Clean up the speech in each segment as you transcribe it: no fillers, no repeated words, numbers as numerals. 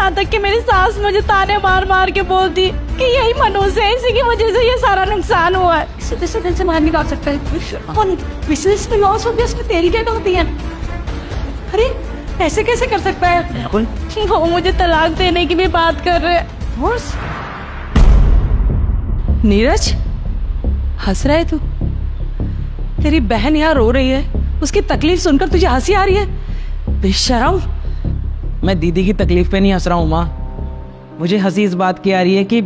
यहाँ तक कि मेरी सास मुझे ताने मार मार के बोलती कि यही मनोज है, इसी की वजह से ये सारा नुकसान हुआ है। सीधे से दिल से बाहर निकाल सकता है और बिजनेस में लॉस हो गया, उसमें तेरी क्या गलती है? अरे ऐसे कैसे कर सकता है? वो मुझे तलाक देने की भी बात कर रहे हैं। और नीरज, हंस रहा है तू? तेरी बहन यहाँ रो रही है, उसकी तकलीफ सुनकर तुझे हंसी आ रही है? बेशरम। मैं दीदी की तकलीफ पे नहीं हंस रहा हूँ माँ, मुझे हंसी इस बात की आ रही है कि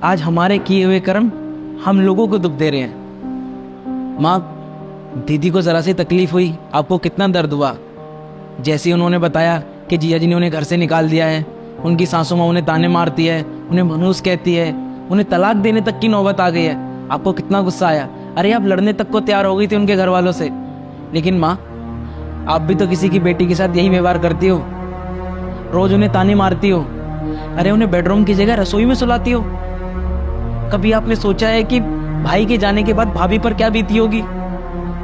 आज हमारे किए हुए कर्म हम लोगों को दुख दे रहे हैं। माँ, दीदी को ज़रा सी तकलीफ हुई, आपको कितना दर्द हुआ। जैसे ही उन्होंने बताया कि जिया जी ने उन्हें घर से निकाल दिया है, उनकी सासू माँ उन्हें ताने मारती है, उन्हें मनहूस कहती है, उन्हें तलाक देने तक की नौबत आ गई है, आपको कितना गुस्सा आया। अरे आप लड़ने तक को तैयार हो गई थी उनके घर वालों से। लेकिन माँ, आप भी तो किसी की बेटी के साथ यही व्यवहार करती हो, रोज उन्हें ताने मारती हो। अरे उन्हें बेडरूम की जगह रसोई में सुलाती हो। कभी आपने सोचा है कि भाई के जाने के बाद भाभी पर क्या बीती होगी,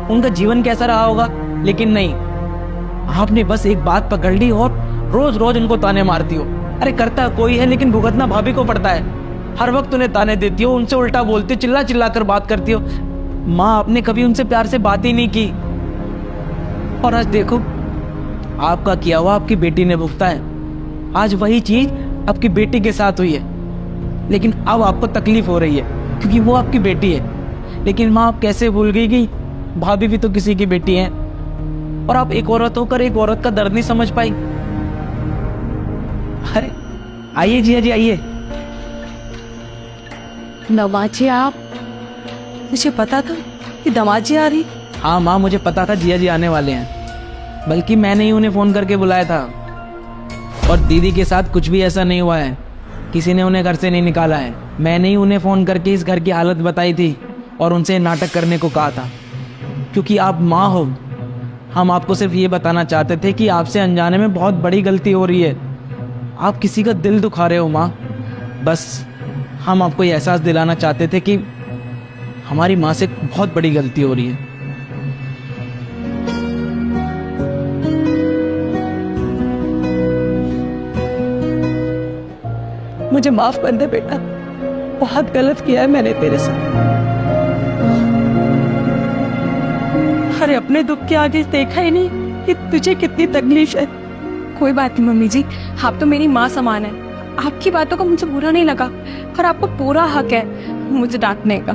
उनका जीवन कैसा रहा होगा? लेकिन नहीं, आपने बस एक बात पकड़ ली और रोज रोज उनको ताने मारती हो। अरे करता कोई है लेकिन भुगतना भाभी को पड़ता है। हर वक्त उन्हें ताने देती हो, उनसे उल्टा बोलती हो, चिल्ला चिल्ला कर बात करती हो। माँ, आपने कभी उनसे प्यार से बात ही नहीं की। और आज देखो, आपका किया हुआ आपकी बेटी ने भुगता है। आज वही चीज आपकी बेटी के साथ हुई है, लेकिन अब आपको तकलीफ हो रही है क्योंकि वो आपकी बेटी है। लेकिन माँ, आप कैसे भूल गई कि भाभी भी तो किसी की बेटी है, और आप एक औरत होकर एक औरत का दर्द नहीं समझ पाई। अरे आइए जिया जी, आइए। नवाजी, आप, मुझे पता था कि दमाजी आ रही। हाँ माँ, मुझे पता था जिया जी आने वाले हैं, बल्कि मैंने ही उन्हें फ़ोन करके बुलाया था। और दीदी के साथ कुछ भी ऐसा नहीं हुआ है, किसी ने उन्हें घर से नहीं निकाला है। मैंने ही उन्हें फ़ोन करके इस घर की हालत बताई थी और उनसे नाटक करने को कहा था। क्योंकि आप माँ हो, हम आपको सिर्फ ये बताना चाहते थे कि आपसे अनजाने में बहुत बड़ी गलती हो रही है। आप किसी का दिल दुखा रहे हो माँ। बस हम आपको ये एहसास दिलाना चाहते थे कि हमारी माँ से बहुत बड़ी गलती हो रही है। मुझे माफ कर दे बेटा, बहुत गलत किया है मैंने तेरे साथ। अरे अपने दुख के आगे देखा ही नहीं कि तुझे कितनी तकलीफ है। कोई बात नहीं मम्मी जी, आप तो मेरी माँ समान है। आपकी बातों का मुझे बुरा नहीं लगा और आपको पूरा हक है मुझे डांटने का।